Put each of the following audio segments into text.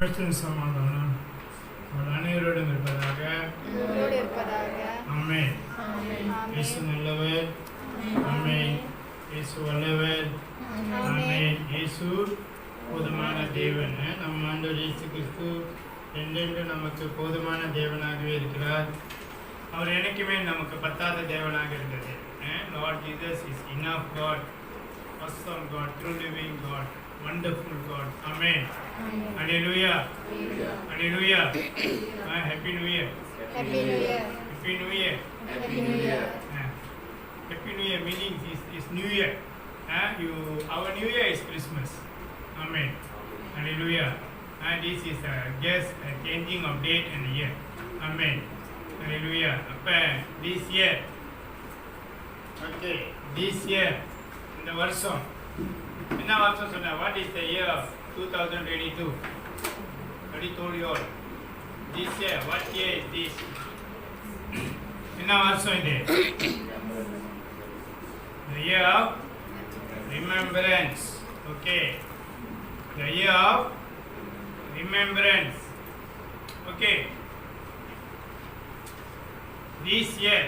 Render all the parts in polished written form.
சமாதானம் அனைவரோடும் இருப்பதாக. ஆமென். இயேசு நல்லவர். ஆமென். இயேசு வல்லவர். ஆமென். இயேசு போதுமான தேவன். நம் ஆண்டவர் இயேசு கிறிஸ்து என்றென்று நமக்கு போதுமான தேவனாகவே இருக்கிறார். அவர் எனக்குமே நமக்கு பத்தாத தேவனாக இருந்தது. Lord Jesus is enough God, awesome God, true living God, wonderful God. Amen. Hallelujah. Hallelujah. Happy New Year. Happy New Year. Happy New Year. Happy New Year. Happy New Year meaning is New Year. Our New Year is Christmas. Amen. Hallelujah. This is a changing of date and year. Amen. Hallelujah. This year. Okay. This year. இந்த வருஷம் என்ன வருஷம் சொன்ன? What is the year of 2022? Already told you all. This year, what year is this? என்ன வருஷம் இது? The year of remembrance. Okay. The year of remembrance. Okay. This year,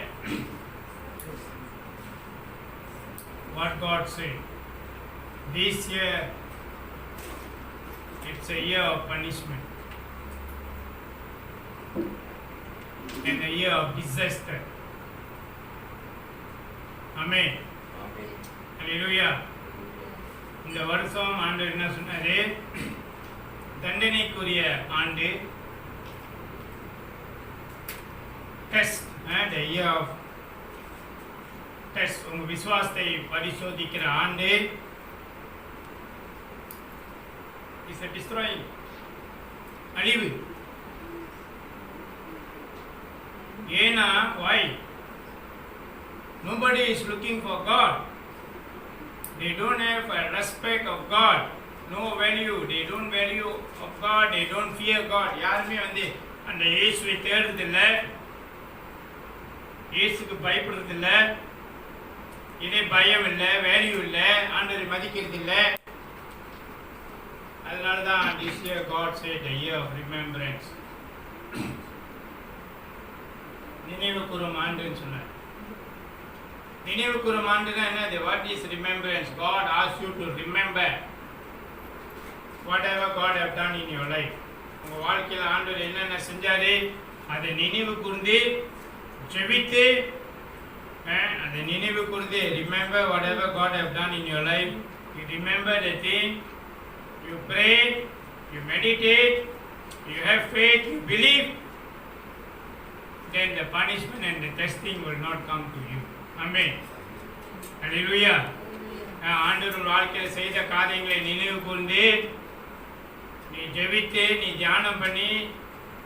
what God said, this year it's a year of punishment and a year of disaster. Amen. Hallelujah. இந்த வருஷம் ஆண்டவர் என்ன சொன்னாரு? தண்டனைக்குரிய ஆண்டு. Test, the year of test, உங்க விசுவாசத்தை பரிசோதிக்கிற ஆண்டு. இஸ் a destroying, அழிவு. ஏனா why? Nobody is looking for God. They don't have a respect of God. No value. They don't value of God. They don't fear God. யாருமே வந்து அந்த இயேசுவை தேடுறதில்லை, இயேசுக்கு பயப்படுறதில்லை. இதே பயம் இல்லை, வேல்யூ இல்லை, ஆண்டவரை மதிக்கிறது இல்லை. அதனால தான் this year God said the year of remembrance. நினைவு கூறும் ஆண்டுன்னு சொன்னார். நினைவு கூறும் ஆண்டுனா என்னது? What is remembrance? God asks you to remember whatever God have done in your life. உங்க வாழ்க்கையில் ஆண்டவர் என்னென்ன செஞ்சாரு அதை நினைவு கூர்ந்து ஜெபித்து, அதை நினைவு கூர்ந்து remember whatever God have done in your life. You remember the thing, you pray, you meditate, you have faith, you believe, then the punishment and the testing will not come to you. Amen. Hallelujah. ஆண்டவர் வாழ்க்கையில் செய்த காரியங்களை நினைவு கூர்ந்து நீ ஜெபித்து, நீ தியானம் பண்ணி,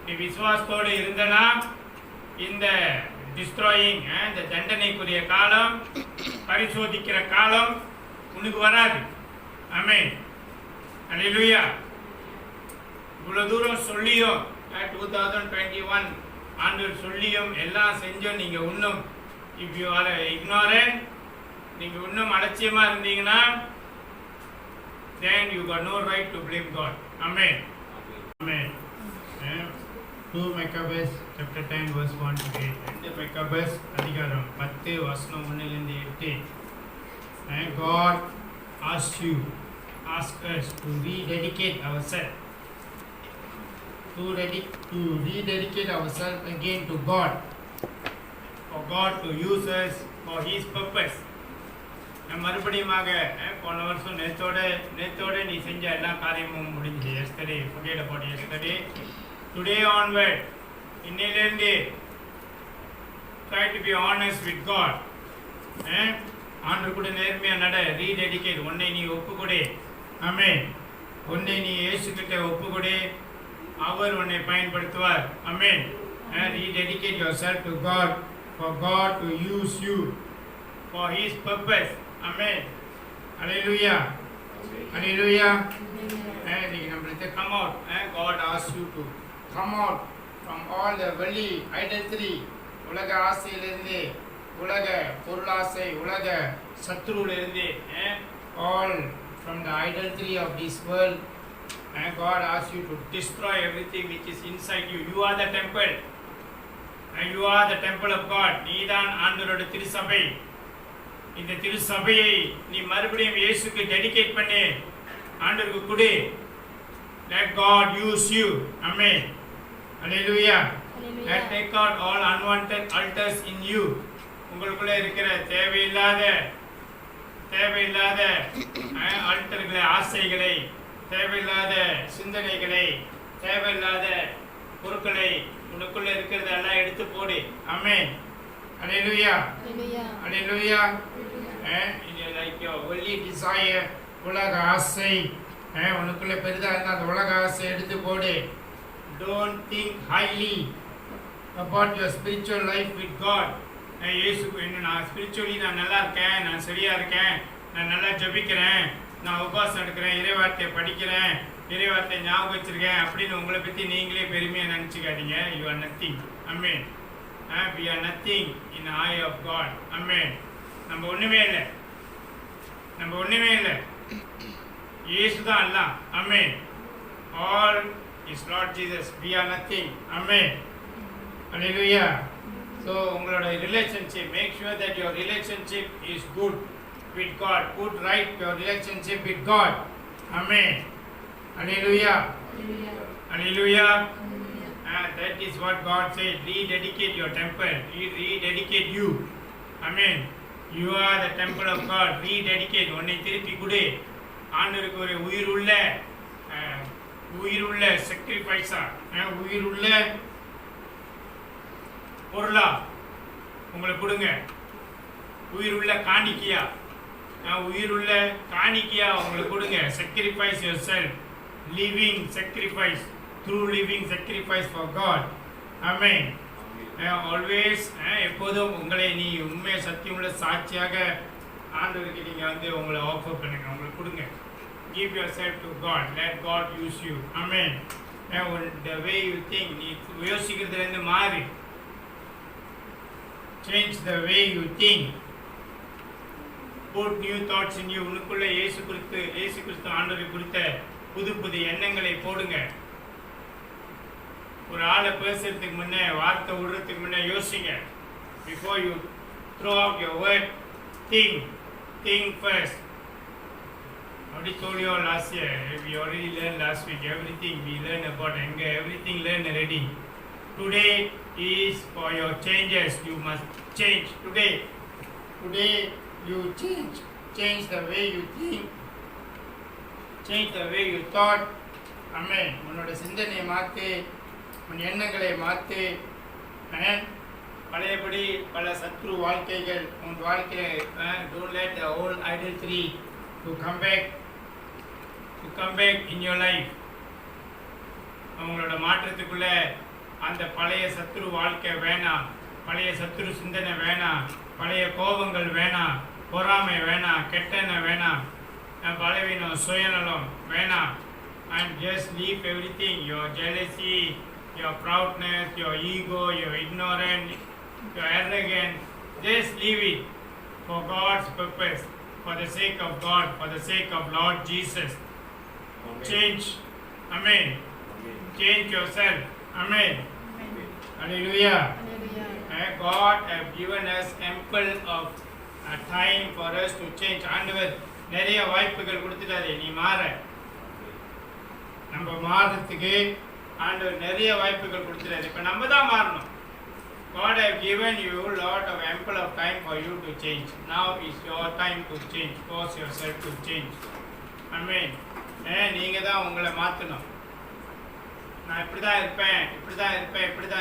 நீ விசுவாசத்தோடு இருந்தனா இந்த டிஸ்ட்ராயிங், இந்த தண்டனைக்குரிய காலம், பரிசோதிக்கிற காலம் உனக்கு வராது. ஆமென். ஹல்லேலூயா. இவ்வளவு தூரம் சொல்லியும் 2021 ஆண்டவர் சொல்லியும் எல்லாம் செஞ்சும் நீங்க இன்னும் இஃப் யூ ஆர் இக்னோரண்ட், நீங்க இன்னும் அலட்சியமா இருந்தீங்கன்னா then you got no right to blame God. Amen. Amen. 2 Maccabees chapter 10 verse 1 to 8. 2 Maccabees அதிகாரம் 10 வசனம் 1 லிருந்து 8. God asks us to rededicate ourselves. To rededicate ourselves again to God. For God to use us for His purpose. மறுபடியுமாக போன வருஷம் நேத்தோட நீ செஞ்ச எல்லா காரியமும் முடிஞ்சு. yesterday, forget about yesterday. Today onward, இன்னையிலிருந்து try to be honest with God. ஆண்டவர் கூட நேர்மையா நட. rededicate, உன்னை நீ ஒப்புக்கொடு. ஆமென். உன்னை நீ இயேசுகிட்ட ஒப்புக்கொடு, அவர் உன்னை பயன்படுத்துவார். ஆமென். rededicate yourself to God, for God to use you for His purpose. Amen. Hallelujah. Hallelujah. Come out. God asks you to come out from all the worldly idolatry. உலக ஆசையிலிருந்து, உலக பொருளாசை, உலக சத்துருவிலிருந்து, all from the idolatry of this world, And God asks you to destroy everything which is inside you. You are the temple. And you are the temple of God. நீதான் ஆண்டவருடைய திருசபை. இந்த திருசபையை நீ மறுபடியும் இயேசுக்கு டெடிகேட் பண்ணி ஆண்டவருக்கு கொடு. Let God use you. Amen. Hallelujah. Let take out all unwanted altars in you. உங்களுக்குள்ள இருக்கிற தேவையில்லாத ஆல்டர்களை, ஆசைகளை, தேவையில்லாத சிந்தனைகளை, தேவையில்லாத பொருட்களை உனக்குள்ள இருக்கிறதெல்லாம் எடுத்து போடு. ஆமென். Hallelujah. Hallelujah. Like your only desire, உலக ஆசை, உனக்குள்ள பெரிதா இருந்தா அந்த உலக ஆசை எடுத்து போடு. Don't think highly about your spiritual life with God. இயேசுக்கு இன்னும் நான் ஸ்பிரிச்சுவலி நான் நல்லா இருக்கேன், நான் சரியா இருக்கேன், நான் நல்லா ஜெபிக்கிறேன், நான் உபவாசம் எடுக்கிறேன், இறைவார்த்தையை படிக்கிறேன், இறைவார்த்தையை ஞாபகம் வச்சிருக்கேன் அப்படின்னு உங்களை பற்றி நீங்களே பெருமையாக நினச்சிக்காதீங்க. You are nothing. Amen. We are nothing in the eye of God. Amen. நம்ம ஒன்றுமே இல்லை. இயேசு தான் எல்லாம். Amen. All is Lord Jesus. We are nothing. Amen. Hallelujah. So உங்களோட relationship, make sure that your relationship is good with God. Put right your relationship with God. Amen. Hallelujah. Hallelujah. That is what God said. Rededicate your temple. Rededicate you. Amen. You are the temple of God. Rededicate. உன்னை திருப்பி கொடு. ஆண்டவருக்கு ஒரு உயிருள்ள sacrifice-ஆ, உயிருள்ள பொருளா உங்களை கொடுங்க. உயிருள்ள காணிக்கையா உங்களுக்கு கொடுங்க. Sacrifice yourself. Living sacrifice. True living sacrifice for God. Amen. Always எப்போதும் உங்களை நீ உண்மை சத்தியமுள்ள சாட்சியாக ஆண்டவருக்கு நீங்க உங்களை ஆஃபர் பண்ணுங்க, உங்களுக்கு கொடுங்க. Give yourself to God. Let God use you. Amen. The way you think, நீ யோசிக்கிறதுலேருந்து மாறி. Change the way you think. Put new thoughts in you. உனக்குள்ள இயேசு கிறிஸ்து ஆண்டவரை குறித்த புது எண்ணங்களை போடுங்க. ஒரு ஆளை பேசுறதுக்கு முன்னே, வார்த்தை விடுறதுக்கு முன்னே யோசிங்க. Before you throw out your word, think first. Already told you all last year. We already learned last week. Everything we learned about anger, everything learned already. Today is for your changes. You must change today. You change the way you think, change the way you thought. Amen. உன்னோட சிந்தனையை மாற்று, உன் எண்ணங்களை மாற்று. பழையபடி பல சத்ரு வாழ்க்கைகள் உன் வாழ்க்கையில் don't let the old idolatry to come back in your life. அவங்களோட மாற்றத்துக்குள்ள அந்த பழைய சத்ரு வாழ்க்கை வேணாம், பழைய சத்ரு சிந்தனை வேணாம், பழைய கோபங்கள் வேணாம், பொறாமை வேணாம், கெட்டெண்ணம் வேணாம், பலவீனம், சுயநலம் வேணாம். And just leave everything, your jealousy, your proudness, your ego, your ignorance, your arrogance. Just leave it for God's purpose, for the sake of God, for the sake of Lord Jesus. Amen. Change. Amen. Change yourself. Amen. Hallelujah. God have given us ample of time for us to change. ஆண்டவர் நிறைய வாய்ப்புகள் கொடுத்துட்டாரு நீ மாற. நம்ம மாறதுக்கு ஆண்டவர் நிறைய வாய்ப்புகள் கொடுத்துட்டாரு. இப்போ நம்ம தான் மாறணும். God have given you lot of ample of time for you to change. Now is your time to change. Force yourself to change. Amen. நீங்க தான் உங்களை மாற்றணும். நான் இப்படி தான்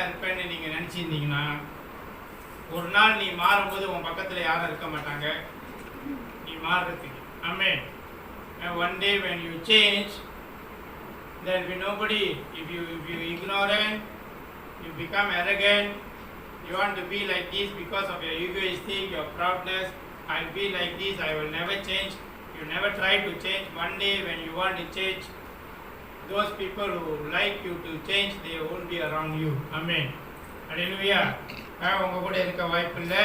இருப்பேன்னு நீங்கள் நினச்சிருந்தீங்கன்னா ஒரு நாள் நீ மாறும்போது உன் பக்கத்தில் யாரும் இருக்க மாட்டாங்க நீ மாறுறதுக்கு. Amen. One day when you change, there will be nobody. If you ignorant, you become arrogant, you want to be like this because of your egoistic, your proudness. I'll be like this, I will never change. You never try to change. One day when you want to change, those people who like you to change, they won't be around you. Amen. Hallelujah. அவங்க கூட இருக்க வாய்ப்பு இல்லை,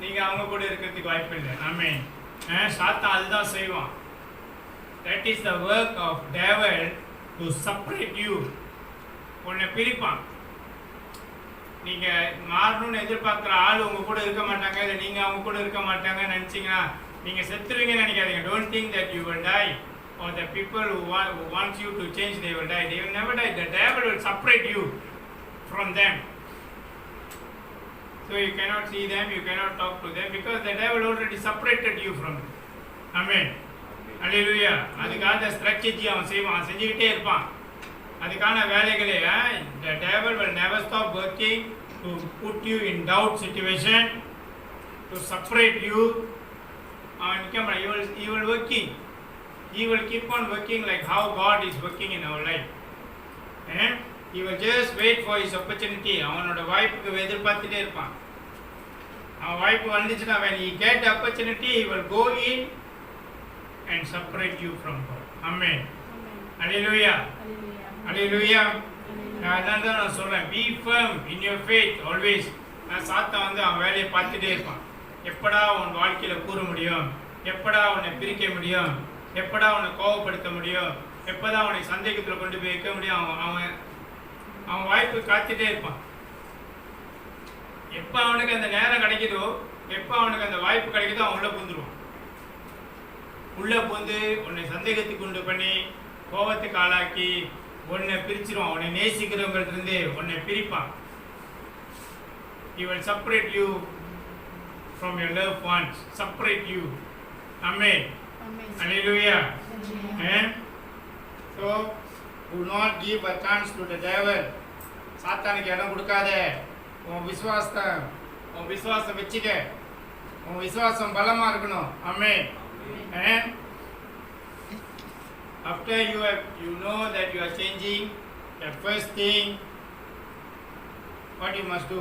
நீங்கள் அவங்க கூட இருக்கிறதுக்கு வாய்ப்பு இல்லை. ஆமென். சாத்தான் அதுதான் செய்வான். That is the work of devil to separate you. உன்னை பிரிப்பான். நீங்க மாறணும்னு எதிர்பார்க்குற ஆள் உங்க கூட இருக்க மாட்டாங்க, இல்லை நீங்க அவங்க கூட இருக்க மாட்டாங்கன்னு நினைச்சீங்கன்னா நீங்க செத்துருவீங்கன்னு நினைக்காதீங்க. Don't think that you will die, or the people who want you to change, they will die. They will never die. The devil will separate you from them. So you cannot see them, you cannot talk to them, because the devil already separated you from them. Amen. Hallelujah. அதுக்காக strategy அவன் செய்வான், செஞ்சுக்கிட்டே இருப்பான். அதுக்கான வேலைகளே, the devil will never stop working to put you in doubt situation, to separate you. He will working. He will keep on working like how God is working in our life. He will just wait for his opportunity. அவனோட வாய்ப்புக்கு எதிர்பார்த்துட்டே இருப்பான். அவன் வாய்ப்பு வந்துச்சுன்னா, when he get the opportunity, he will go in and separate you from God. Amen. Hallelujah. Hallelujah. அதான் நான் சொல்றேன், be firm in your faith always. சாத்தான் வந்து அவன் வேலையை பார்த்துட்டே இருப்பான். எப்படா உன் வாழ்க்கையில கூற முடியும், எப்படா உன்னை பிரிக்க முடியும், எப்படா உன்னை கோபப்படுத்த முடியும், எப்பதான் உன்னை சந்தேகத்தில் கொண்டு போய் வைக்க முடியும், அவன் வாய்ப்பு காத்துட்டே இருப்பான். எப்ப அவனுக்கு அந்த நேரம் கிடைக்குதோ, எப்ப அவனுக்கு அந்த வாய்ப்பு கிடைக்குதோ, அவன் உள்ள புந்துருவான். உள்ள புந்து உன்னை சந்தேகத்துக்கு கொண்டு பண்ணி கோபத்துக்கு ஆளாக்கி உன்னை பிரிச்சிருவான். உன்னை நேசிக்கிறவங்கள்ட்ட இருந்து உன்னை பிரிப்பான். He will separate you from your loved ones. Separate you. Amen. Amen. Hallelujah. Amen. So, do not give a chance to the devil. சாத்தானுக்கு இடம் கொடுக்காத. உன் விசுவாசம் வச்சுக்க. உன் விசுவாசம் பலமா இருக்கணும். ஆமென். After you know that you are changing, the first thing what you must do,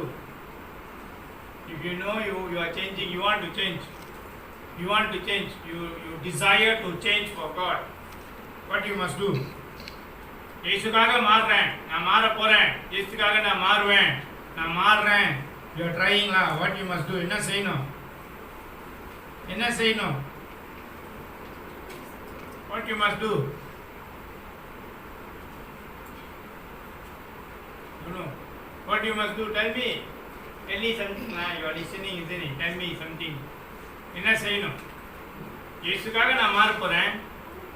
if you know you are changing, you want to change, you desire to change for God, what you must do? இயேசுக்காக மாறுறேன், நான் மாற போறேன், இயேசுக்காக நான் மாறுவேன், நான் மாறுறேன், you are trying lah. What you must do? என்ன செய்யணும்? What you must do? You know what you must do? Tell me something. You are listening, isn't it? Tell me something. என்ன செய்யணும்? இயேசுக்காக நான் மாற போறேன்,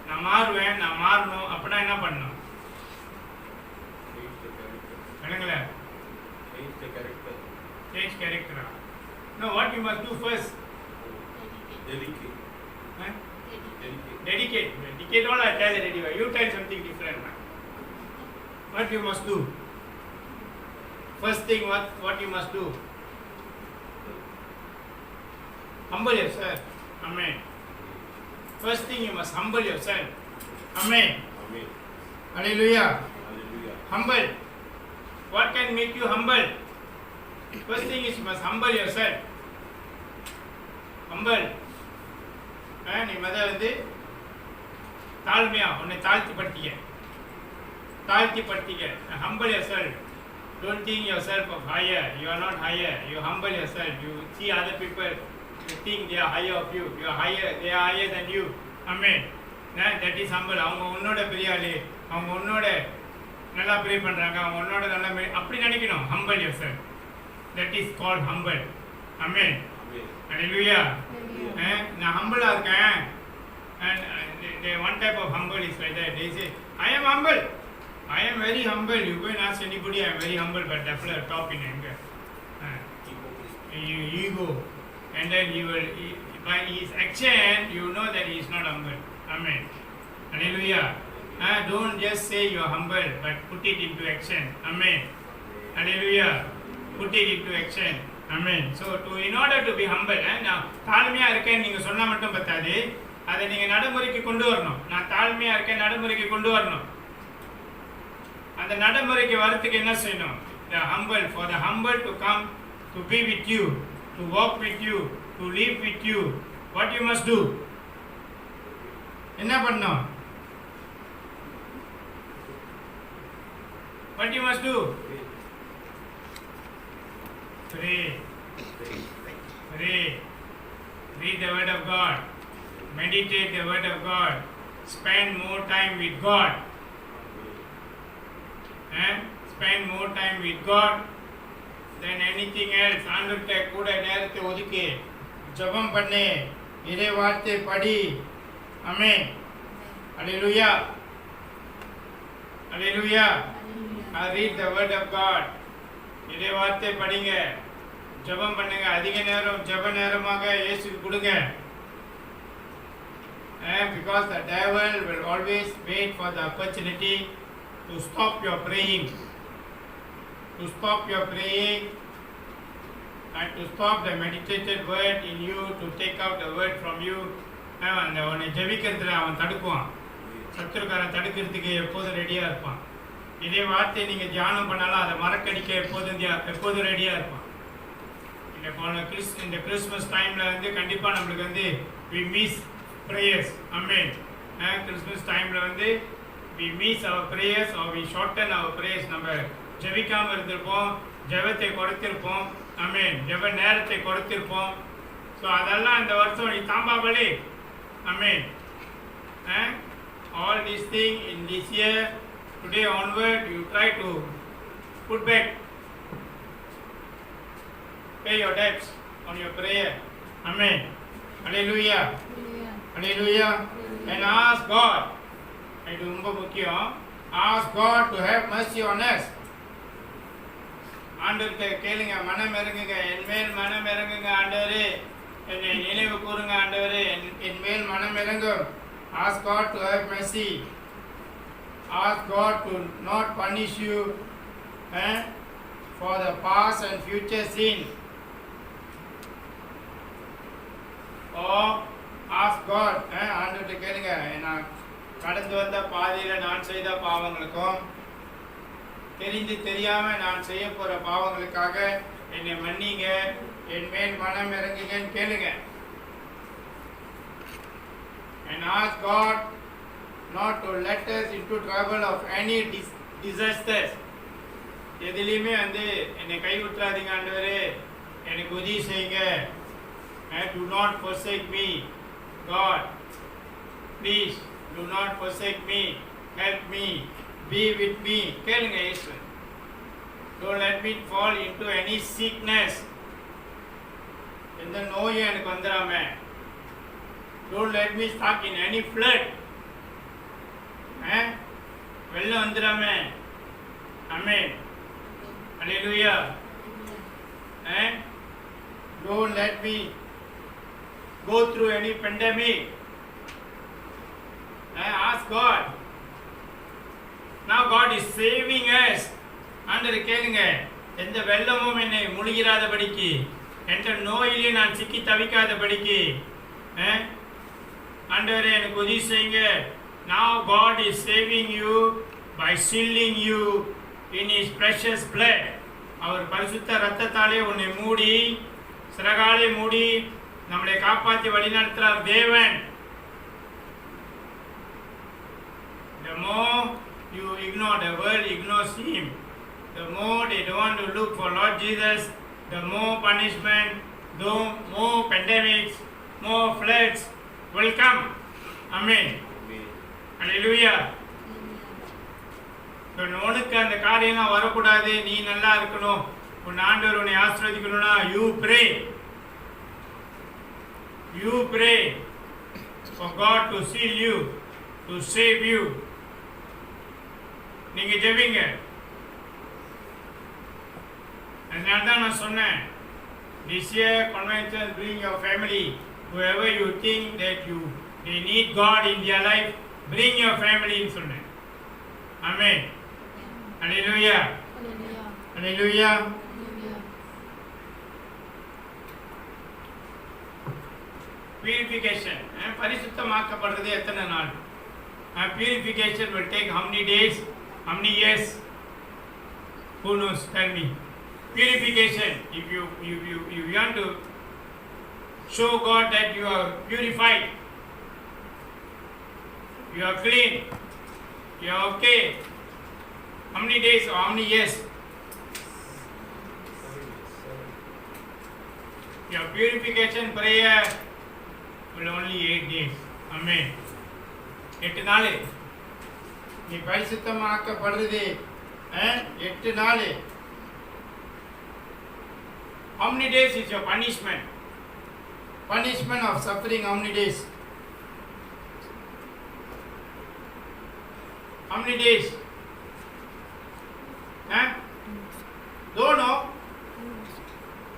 நான் மாறுவேன், நான் மாறணும். அப்படின்னா என்ன பண்ணணும்? சொல்லுங்கள. Change character. No, what you must do first? Dedicate. All I tell already. You tell something different. What you must do? First thing, what you must do? Humble yourself. Amen. First thing, you must humble yourself. Amen. Hallelujah. Humble. What can make you humble? First thing is you must humble yourself. Humble. நீ வந்து தாழ்மையா உன்னை தாழ்த்தி படுத்திக்க. Humble yourself. Don't think yourself of higher. You are not higher. You humble yourself. You see other people, you think they are higher of you. You are higher. They are higher than you. Amen. That is humble. அவங்க உன்னோட பெரிய ஆளு, அவங்க உன்னோட நல்லா pray பண்றாங்க, அவங்க உன்னோட நல்லா அப்படி நினைக்கணும். Humble yourself. That is called humble. Amen. Hallelujah. நான் ஹம்பிளா இருக்கேன். And one type of humble is like that. They say, I am humble. I am very humble. You go and ask anybody, I am very humble, but definitely top in anger. Ego. And then by his action, you know that he is not humble. Amen. Hallelujah. Don't just say you are humble, but put it into action. Amen. Hallelujah. Put it into action. Amen. So in order to be humble, நான் தாழ்மையா இருக்கேன் நீங்க சொன்னா மட்டும் பத்தாது, அதை நீங்க நடைமுறைக்கு கொண்டு வரணும். நான் தாழ்மையா இருக்கேன் நடைமுறைக்கு கொண்டு வரணும். அந்த நடைமுறைக்கு வரதுக்கு என்ன செய்யணும்? The humble, for the humble to come to be with you, to walk with you, to live with you, what you must do? என்ன பண்ணணும்? What you must do? Pray. Read the word of God. Meditate the word of God. Spend more time with God. spend more time with God than anything else. ஆண்டவர்கிட்ட கூட நேரத்தை ஒதுக்கி ஜெபம் பண்ணு, இறை வார்த்தை படி. ஆமென். Hallelujah. Hallelujah. Read the word of God. இறை வார்த்தை படிங்க, ஜெபம் பண்ணுங்க, அதிக நேரம் ஜெப நேரமாக இயேசுவுக்கு கொடுங்க. Because the devil will always wait for the opportunity to stop your praying, and to stop the meditated word in you, to take out the word from you. அந்த உன்னை ஜெபிக்கிறதுல அவன் தடுக்குவான். சத்துருக்காரன் தடுக்கிறதுக்கு எப்போதும் ரெடியாக இருப்பான். இதே வார்த்தை நீங்கள் தியானம் பண்ணாலும் அதை மறக்கடிக்க எப்போதும் ரெடியாக இருப்பான். இந்த கிறிஸ்மஸ் டைமில் வந்து கண்டிப்பாக நம்மளுக்கு வந்து we miss prayers. Amen. Christmas டைமில் வந்து we miss our prayers or we shorten our prayers. நம்ம ஜெபிக்காமல் இருந்திருப்போம், ஜெபத்தை குறைத்திருப்போம். Amen. ஜெப நேரத்தை குறைத்திருப்போம். ஸோ அதெல்லாம் இந்த வருஷம் நீ தாம்பாபலி. Amen. All these things in this year, today onward, you try to put back, pay your debts on your prayer. Amen. Hallelujah. Hallelujah. And ask God. இது ரொம்ப முக்கியம். Ask God to have mercy on us. ஆண்டவர்கிட்ட கேளுங்க, மனம் இறங்குங்க, என் மேல் மனம் இறங்குங்க ஆண்டவரே, என்னை நினைவு கூறுங்க ஆண்டவரே, என் மேல் மனம் இறங்கும். Ask God to have mercy. Ask God to not punish you for the past and future sin. Or ask God, ஆண்டவர்கிட்ட கேளுங்க, நான் கடந்து வந்த பாதையில் நான் செய்த பாவங்களுக்கும் தெரிந்து தெரியாமல் நான் செய்ய போகிற பாவங்களுக்காக என்னை மன்னிங்க, என் மேல் மனம் இறங்குங்கன்னு கேளுங்க. And ask God not to let us into trouble of any disasters. எதிலையுமே வந்து என்னை கைவிட்டுறாதீங்க ஆண்டவரே, எனக்கு உதவி செய்யுங்க. Do not forsake me, God. Please do not forsake me. Help me. Be with me. கேளுங்க இயேசு. Don't let me fall into any sickness. எந்த நோயும் எனக்கு வந்துடாம. Don't let me stuck in any flood. வெள்ளம் வந்துடாம. Amen. Hallelujah. Don't let me go through any pandemic. Ask God. Now God is saving us. ஆண்டவர் கேளுங்க, எந்த வெள்ளமும் என்னை முழுகிறாதபடிக்கு, எந்த நோயிலே நான் சிக்கி தவிக்காதபடிக்கு ஆண்டவரே எனக்கு உதவி செய்யுங்க. Now God is saving you by sealing you in His precious blood. அவர் பரிசுத்த இரத்தத்தாலே உன்னை மூடி, சிறகாலே மூடி நம்மளை காப்பாற்றி வழிநடத்துகிறார் தேவன். The more you ignore the world, ignores Him, the more they don't want to look for Lord Jesus, the more punishment, the more pandemics, more floods will come. Amen. Hallelujah. உனக்கு அந்த காரியம்லாம் வரக்கூடாது, நீ நல்லா இருக்கணும், உன் ஆண்டவர் உன்னை ஆசீர்வதிக்கணும்னா you pray for God to seal you, to save you. நீங்க ஜெபிங்க. அதனால தான் நான் சொன்னேன், this year convention, bring your family. Whoever you think that they need God in their life, bring your family ன்னு சொன்னேன். Amen. Hallelujah. Hallelujah. Purification. பரிசுத்தமாக்கப்படுறது எத்தனை நாள்? Purification will take how many days? How many years? Who knows? Tell me. Purification. If you want to show God that you are purified, you are clean, you are okay. How many days or how many years? Your purification prayer will only 8 days. Amen. 8 நாள் நீ பரிசுத்தமாக்கப்படுறது 8 நாள். How many days is your punishment? Punishment of suffering, how many days? How many days? Don't know.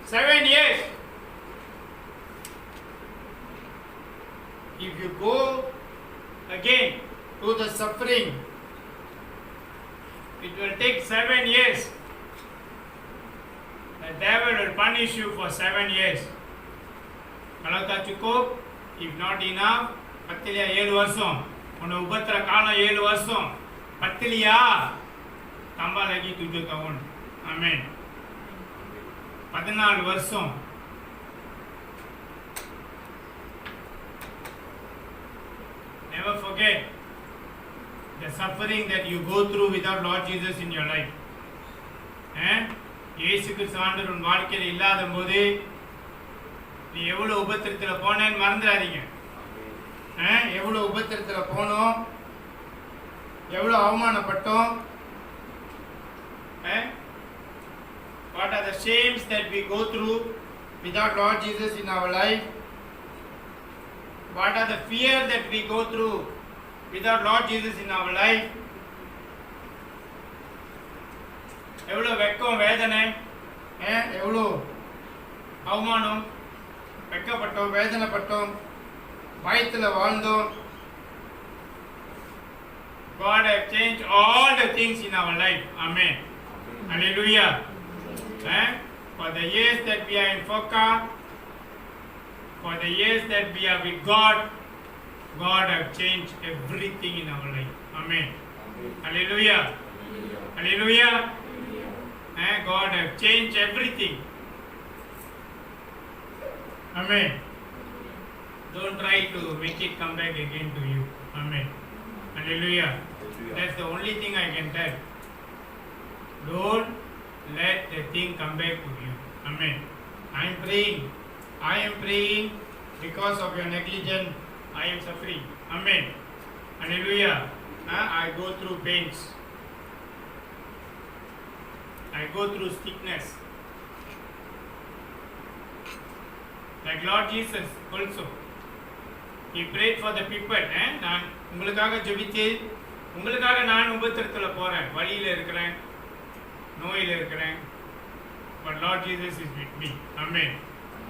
7 years. If you go again to the suffering, it will take 7 years. The devil will punish you for 7 years. Kalau tak cukup, if not enough, பத்திலியா 7 வருஷம். உன்னை உபத்திர காலம் 7 வருஷம். பத்திலியா tambah lagi 7 tahun. Amen. 14 வருஷம். Never forget the suffering that you go through without Lord Jesus in your life. இயேசு கிறிஸ்து ஆண்டவர் உன் வாழ்க்கையில் இல்லாத போது நீ எவ்வளவு உபத்திரத்தில் போனேன்னு மறந்துடாதீங்க. எவ்வளவு உபத்திரத்தில் போனோம், எவ்வளவு அவமானப்பட்டோம். What are the shames that we go through without Lord Jesus in our life? What are the fear that we go through without Lord Jesus in our life? எவ்வளோ வெக்கம் வேதனை, எவ்வளோ அவமானம், வெக்கப்பட்டோம், வேதனைப்பட்டோம், பயத்தில் வாழ்ந்தோம். God has changed all the things in our life. Amen. Hallelujah. For the years that we are in Foka, for the years that we are with God, God has changed everything in our life. Amen. Hallelujah. Hallelujah. God has changed everything. Amen. Don't try to make it come back again to you. Amen. Hallelujah. That's the only thing I can tell. Don't let the thing come back to you. Amen. I am praying because of your negligence. I am suffering. Amen. Hallelujah. I go through pains. I go through sickness. Like Lord Jesus also. He prayed for the people. நான் உங்களுக்காக ஜெபித்து, உங்களுக்காக நான் உபத்திரத்தில் போகிறேன், வழியில் இருக்கிறேன், நோயில் இருக்கிறேன். But Lord Jesus is with me. Amen.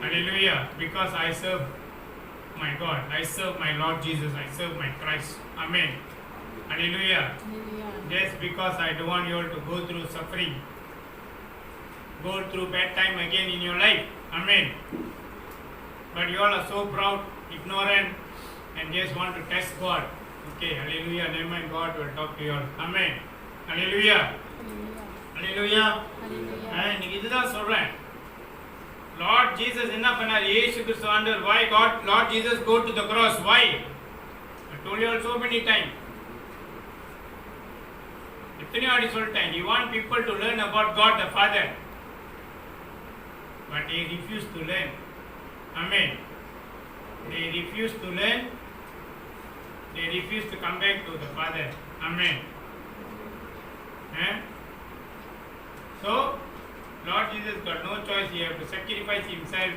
Hallelujah. Because I serve my God. I serve my Lord Jesus. I serve my Christ. Amen. Hallelujah. Just because I don't want you all to go through suffering, go through bad time again in your life. Amen. But you all are so proud, ignorant, and just want to test God. Okay, hallelujah. Never mind, God will talk to you all. Amen. Hallelujah. Hallelujah. இன்னைக்கு இதுதான் சொல்றேன். Lord Jesus என்ன பண்ணார்? இயேசு கிறிஸ்து ஆண்டவர், why God, Lord Jesus go to the cross? Why? I told you all so many times. எத்தனையோ வாட்டி சொல்லிட்டேன். He want people to learn about God the Father. But they refuse to learn. Amen. They refuse to learn. They refuse to come back to the Father. Amen. So, Lord Jesus got no choice. He had to sacrifice himself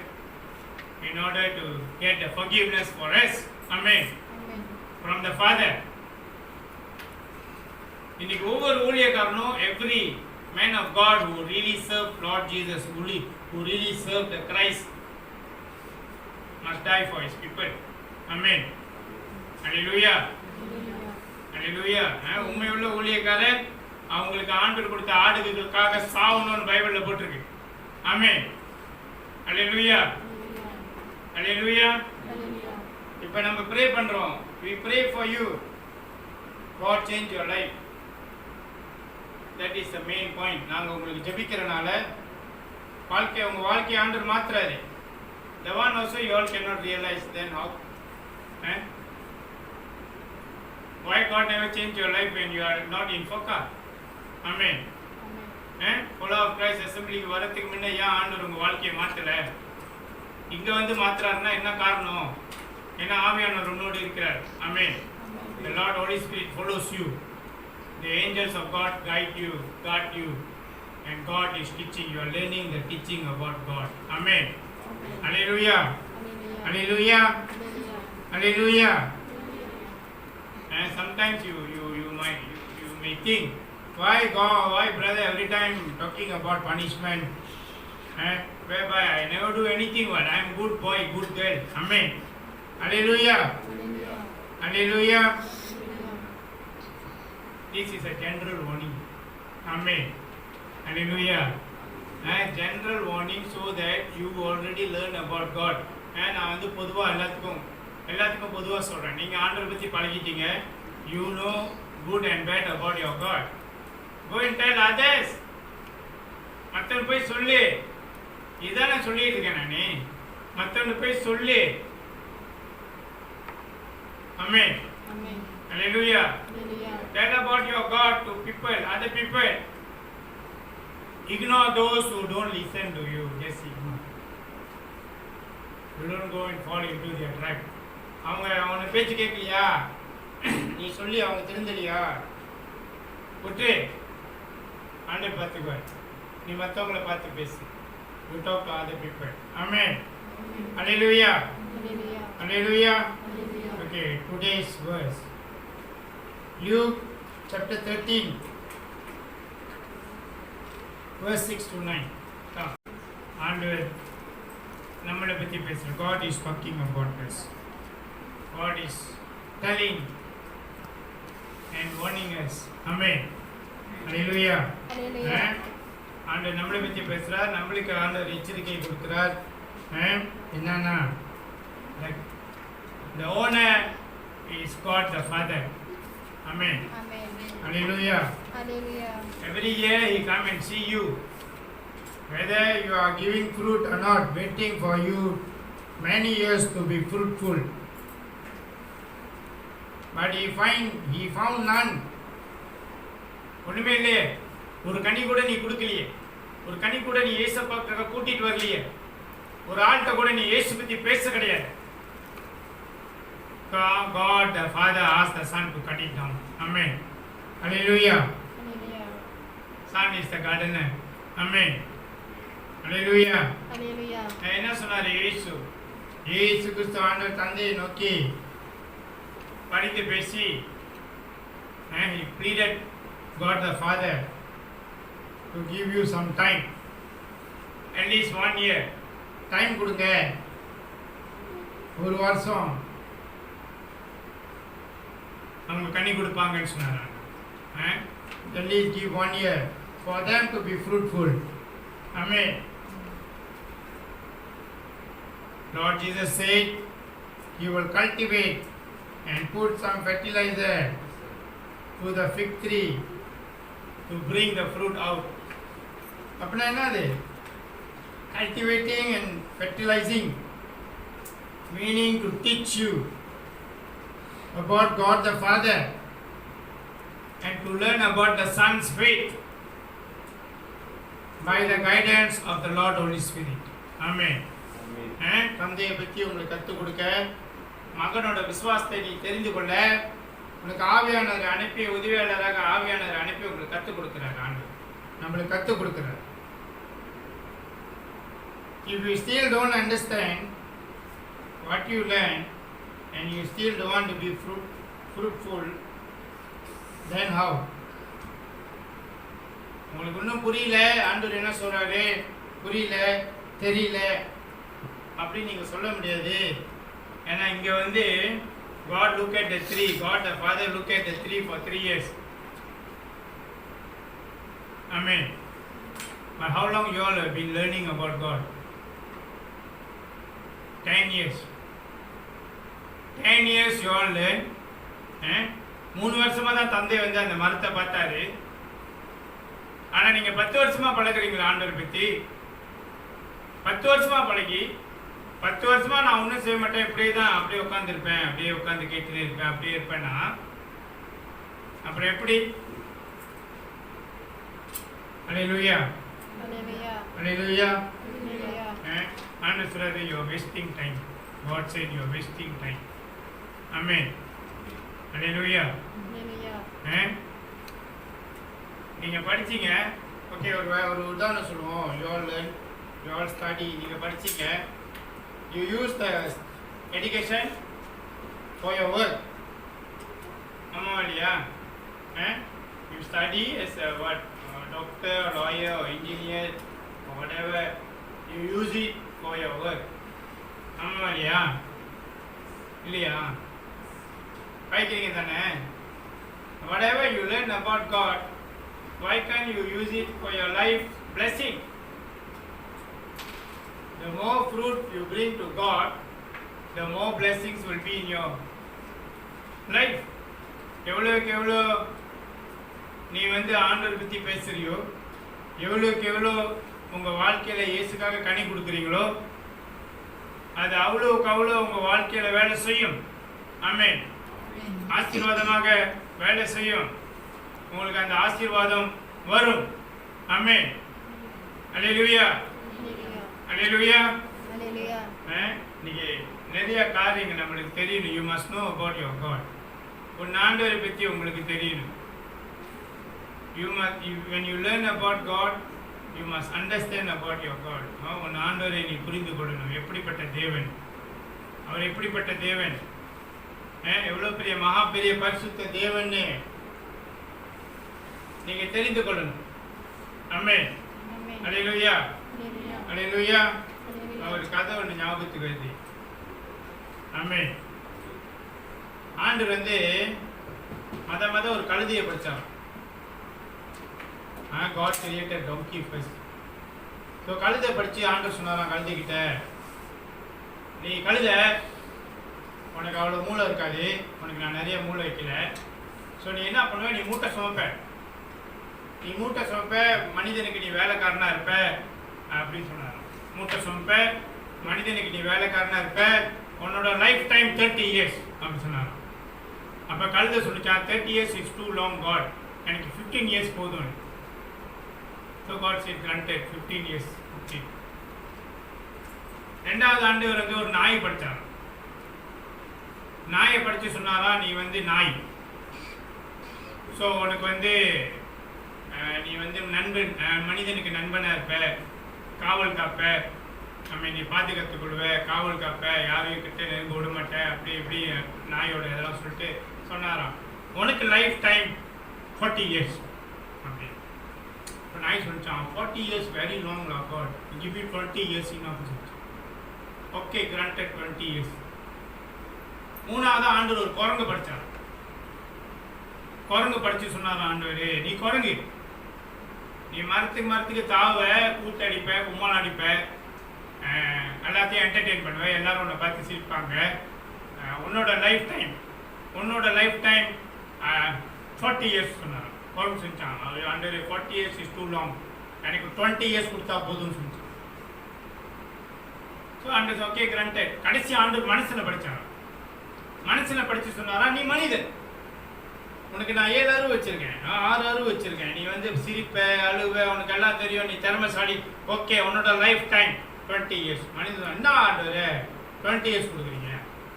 in order to get the forgiveness for us. Amen. From the Father. இன்னைக்கு ஒவ்வொரு ஊழியக்காரனும், every man of God who really served Lord Jesus, who really served the Christ, must die for his people. Amen. Hallelujah. Hallelujah. உண்மையுள்ள ஊழியக்காரர் அவங்களுக்கு ஆண்டவர் கொடுத்த ஆடுகளுக்காக சாவணும்னு பைபிள்ல போட்டிருக்கு. ஆமென். ஹல்லேலூயா. ஹல்லேலூயா. இப்போ நம்ம ப்ரே பண்றோம். We pray for you. God change your life. That is the main point. நாங்க உங்களுக்கு ஜெபிக்கிறனால உங்க வாழ்க்கை ஆண்டவர் மாத்துறாரு. The one also you all cannot realize then how. Why God never change your life when you are not in Foka? Amen. Follow of Christ Assembly வரதுக்கு முன்ன ஏன் ஆண்டவர் உங்க வாழ்க்கையை மாத்தல? இங்க வந்து மாத்துறாருன்னா என்ன காரணம்? ஏன்னா ஆவியானவர் உன்னோடு இருக்கிறார். Amen. The Lord Holy Spirit follows you. the angels of God guide you, and God is teaching. You are learning the teaching about God. Amen. Hallelujah. Hallelujah. Hallelujah. And sometimes you may think, why God, why brother every time talking about punishment, whereby I never do anything, but I am good boy, good girl. Amen. Hallelujah. Hallelujah. This is a general warning. Amen. Hallelujah. A general warning so that you already learn about God. நான் வந்து பொதுவாக எல்லாத்துக்கும் பொதுவாக சொல்கிறேன். நீங்கள் ஆண்டவரை பற்றி பழகிட்டீங்க. You know good and bad about your God. Go and tell others. மற்றவங்க போய் சொல்லு. இதான் நான் சொல்லிட்டு இருக்கேன். நான் மற்றவங்க போய் சொல்லு. Amen. Hallelujah. Tell about your God to people, other people. Ignore those who don't listen to you. Just ignore. You don't go and fall into their trap. அவனை பேச்சு கேட்கலையா, நீ சொல்லி அவங்க திருந்தலையா, விட்டு ஆண்டவர் பார்த்துக்குவார். நீ மற்றவங்களை பார்த்து பேசு. You talk to other people. Amen. Hallelujah. Hallelujah. Okay, today's verse. Luke chapter 13, verse 6 to 9. ஆண்டவர் நம்மளை பற்றி பேசுகிறோம். God is talking about us. God is telling and warning us. Amen. Hallelujah. ஆண்டவர் நம்மளை பற்றி பேசுகிறார். நம்மளுக்கு ஆண்டவர் எச்சரிக்கை கொடுக்கிறார். என்னன்னா, the owner is God the Father. Amen. Hallelujah. Every year he come and see you, whether you are giving fruit or not, waiting for you many years to be fruitful. But he found none. ஒண்ணுமே இல்லையே. ஒரு கனி கூட நீ கொடுக்கலையே. ஒரு கனி கூட நீ இயேசுவுக்காக கூட்டிட்டு வரலையே. ஒரு ஆள்கிட்ட கூட நீ இயேசு பத்தி பேச கிடையாது. God the Father asked the Son to cut it down. Amen. Hallelujah. Son is the gardener. Amen. Hallelujah. என்ன சொன்னார் இயேசு கிறிஸ்து ஆண்டவர் தந்தையை நோக்கி பரிந்து பேசி, he pleaded God the Father to give you some time, at least 1 year. Time கொடுங்க, ஒரு வருஷம் அவங்க கனி கொடுப்பாங்கன்னு சொன்னாங்க. At least give 1 year for them to be fruitful. Amen. Lord Jesus said He will cultivate and put some fertilizer to the fig tree to bring the fruit out. அப்படின்னா என்னது? Cultivating and fertilizing, meaning to teach you about God the Father and to learn about the Son's faith by the guidance of the Lord Holy Spirit. Amen. தந்தையை பற்றி உங்களுக்கு கற்றுக் கொடுக்க, மகனோட விசுவாசத்தை நீ தெரிந்து கொள்ள, உனக்கு ஆவியானவரை அனுப்பி, உதவியாளராக ஆவியானவரை அனுப்பி உங்களுக்கு கற்றுக் கொடுக்குறாரு. ஆண்டவர் நம்மளுக்கு கற்றுக் கொடுக்குறாரு. If you still don't understand what you learn and you still don't want to be fruitful, then how? உங்களுக்கு இன்னும் புரியல, ஆண்டவர் என்ன சொல்றாரு, புரியல, தெரியல அப்படி நீங்க சொல்ல முடியாது. ஏன்னா இங்க வந்து God look at the tree, God the Father look at the tree for 3 years. Amen. But how long you all have been learning about God? 10 years. 10 years you all learn. 3 வருஷமா தான் தந்தை வந்து அந்த மரத்தை பார்த்தாரு. ஆனா நீங்க 10 வருஷமா பழகுறீங்களா ஆண்டவர் பத்தி? 10 வருஷமா பழகி 10 வருஷமா நான் ஒன்றும் செய்ய மாட்டேன், இப்படியே தான் அப்படியே உட்காந்துருப்பேன், அப்படியே உட்காந்து கேட்டுனே இருப்பேன், அப்படியே இருப்பேன்னா அப்புறம் எப்படி? Hallelujah. Hallelujah. ஆண்டவர் சொல்றாரு, you are wasting time. God said you are wasting time. Amen. Hallelujah. நீங்கள் படிச்சீங்க. ஓகே, ஒரு உதாரணம் சொல்லுவோம். You all study. நீங்கள் படிச்சீங்க. You use the education for your work. ஆமாம் இல்லையா? You study as a doctor, lawyer, or engineer, or whatever. You use it for your work. ஆமாம் இல்லையா? இல்லையா? படிக்கிறீங்க தானே? Whatever you learn about God, why can't you use it for your life blessing? The more fruit you bring to God, the more blessings will be in your life. எவ்வளோக்கு எவ்வளோ நீ ஆண்டவர் பற்றி பேசுறியோ, எவ்வளோக்கு எவ்வளோ உங்கள் வாழ்க்கையில் இயேசுக்காக கனி கொடுக்குறீங்களோ, அது அவ்வளோக்கு அவ்வளோ உங்கள் வாழ்க்கையில் வேலை செய்யும். ஆமென். ஆசீர்வாதமாக வேலை செய்யும். உங்களுக்கு அந்த ஆசீர்வாதம் வரும். ஆமென். அல்லேலூயா, அல்லேலூயா. இன்னைக்கு நிறைய காரியங்கள் நம்மளுக்கு தெரியணும். You must know about your God. உன் ஆண்டவரை பற்றி உங்களுக்கு தெரியணும். when you learn about God, you must understand about your God. உன் ஆண்டவரை நீ புரிந்து கொள்ளணும். எப்படிப்பட்ட தேவன் அவர், எப்படிப்பட்ட தேவன், எவ்வளோ பெரிய மகா பெரிய பரிசுத்த தேவன்னு நீங்க தெரிந்து கொள்ளணும். ஆமென். அல்லேலூயா, அல்லேலூயா. ஒரு கதை ஒன்று ஞாபகத்துக்கு வருது. ஆமென். ஆண்டவர் மத ஒரு கழுதையை படிச்சான். God created donkey first. So கழுதை படித்து ஆண்டவர் சொன்னாராம் கழுதைக்கிட்ட, நீ கழுதை, உனக்கு அவ்வளோ மூளை இருக்காது, உனக்கு நான் நிறைய மூளை வைக்கல. ஸோ நீ என்ன பண்ணுவ, நீ மூட்டை சுமப்ப, நீ மூட்டை சுமப்ப, மனிதனுக்கு நீ வேலைக்காரனாக இருப்ப அப்படின்னு சொன்னாராம். மூட்டை சுமப்ப, மனிதனுக்கு நீ வேலைக்காரனாக இருப்ப, உன்னோட லைஃப் டைம் 30 years அப்படின்னு சொன்னாராம். அப்போ கழுதை சொல்லிச்சான், 30 years is too long God, எனக்கு 15 years போதும். So God said granted 15 years. 15. ரெண்டாவது ஆண்டு ஒரு நாயை படித்தார். நாயை படித்து சொன்னாரா, நீ நாய், ஸோ உனக்கு நீ நண்பன், மனிதனுக்கு நண்பனாக இருப்ப, காவல் காப்ப, நீ பாதுகாத்துக் கொள்வ, காவல் காப்ப, யாரையும் கிட்ட நெருங்க விட மாட்டேன், அப்படி இப்படி நாயோட இதெல்லாம் சொல்லிட்டு சொன்னாராம். உனக்கு லைஃப் டைம் 40 years அப்படி. இப்போ நாய் சொல்லிச்சான், 40 years very long God, give you 20 years enough. Okay, granted 20 years. மூணாவது ஆண்டு ஒரு குரங்கு படித்தார். குரங்கு படித்து சொன்னார், ஆண்டவரே நீ குரங்கு, நீ மரத்துக்கு தாவ, கூத்தடிப்ப, கும்மாள் அடிப்ப, எல்லாத்தையும் என்டர்டெயின் பண்ணுவ, எல்லாரும் உன்னை பார்த்து சிரிப்பாங்க. உன்னோட லைஃப் டைம் 40 years சொன்னார். குரங்கு செஞ்சான், ஆண்டவரே 40 years is too long, எனக்கு 20 years கொடுத்தா போதும்னு சொன்னான். ஸோ ஆண்டு ஓகே கிராண்டட். கடைசி ஆண்டு மனுஷனை படித்தார். மனுஷனை படித்து சொன்னாரா, நீ மனிதன், உனக்கு நான் 7 அறிவு வச்சிருக்கேன், 6 அறிவு வச்சிருக்கேன், நீ சிரிப்ப, அழுவ, உனக்கு எல்லாம் தெரியும், நீ திறமைசாலி. ஓகே, உன்னோட லைஃப் டைம் 20 years. மனிதன் என்ன ஆண்டவரே 20 years கொடுக்குறீங்க,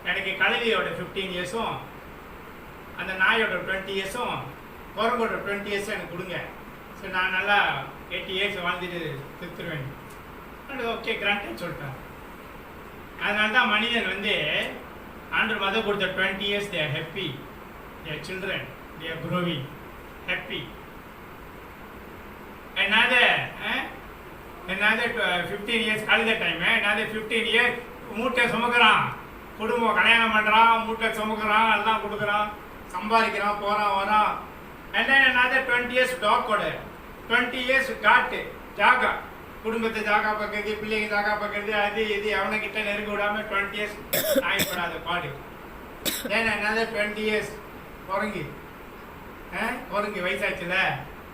எனக்கு கழுதையோட 15 yearsம், அந்த நாயோட 20 yearsம், குரங்கோட 20 years எனக்கு கொடுங்க. ஸோ நான் நல்லா 80 years வாழ்ந்துட்டு திருத்துருவேன். ஓகே கிராண்டட் சொல்லிட்டான். அதனால தான் மனிதன் ஆண்டவர் மதம் கொடுத்த 20 years they are happy, their children they are growing happy. another 15 years கழுத டைம், another 15 years மூட்டை சுமக்கிறான், குடும்பம் கல்யாணம் பண்ணுறான், மூட்டை சுமக்கிறான், எல்லாம் கொடுக்குறான், சம்பாதிக்கிறான், போகிறான் வரான். and then another 20 years டாக்கோட, 20 years காட்டு ஜாகா, குடும்பத்தை ஜாகா பார்க்கறது, பிள்ளைங்க ஜாகா பார்க்கறது, அது இது அவனைக்கிட்ட நெருங்க விடாமல் 20 years நாய்ப்படாத பாடு. then another 20 years குரங்கு, வயசாச்சுல,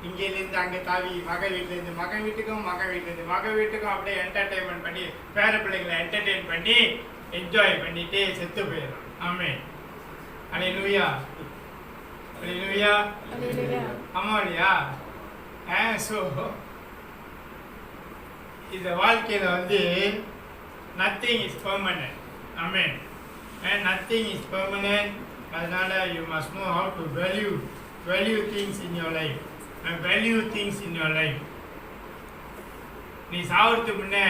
இங்கேருந்து அங்கே தாவி, மகள் வீட்டிலேருந்து மகன் வீட்டுக்கும், மகன் வீட்டிலேருந்து மகன் வீட்டுக்கும் அப்படியே என்டர்டெயின்மெண்ட் பண்ணி, பேர பிள்ளைங்களை என்டர்டெயின் பண்ணி என்ஜாய் பண்ணிட்டு செத்து போயிடும். ஆமென். அல்லேலூயா, அல்லேலூயா. ஆமா இல்லையா? ஸோ இந்த வாழ்க்கையில் nothing is permanent. Amen. Nothing is permanent. அதனால you must know how to value things in your life. Value things in your life. நீ சாவறதுக்கு முன்னே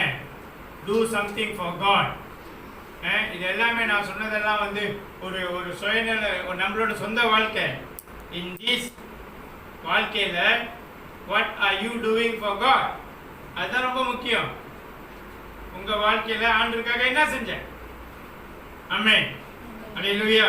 டூ சம்திங் ஃபார் காட். இது எல்லாமே நான் சொன்னதெல்லாம் வந்து ஒரு ஒரு சுயநல நம்மளோட சொந்த வாழ்க்கை. இன் திஸ் வாழ்க்கையில் what are you doing for God? அதுதான் ரொம்ப முக்கியம். உங்கள் வாழ்க்கையில் ஆண்டவருக்காக என்ன செஞ்ச? ஆமென். அல்லேலூயா.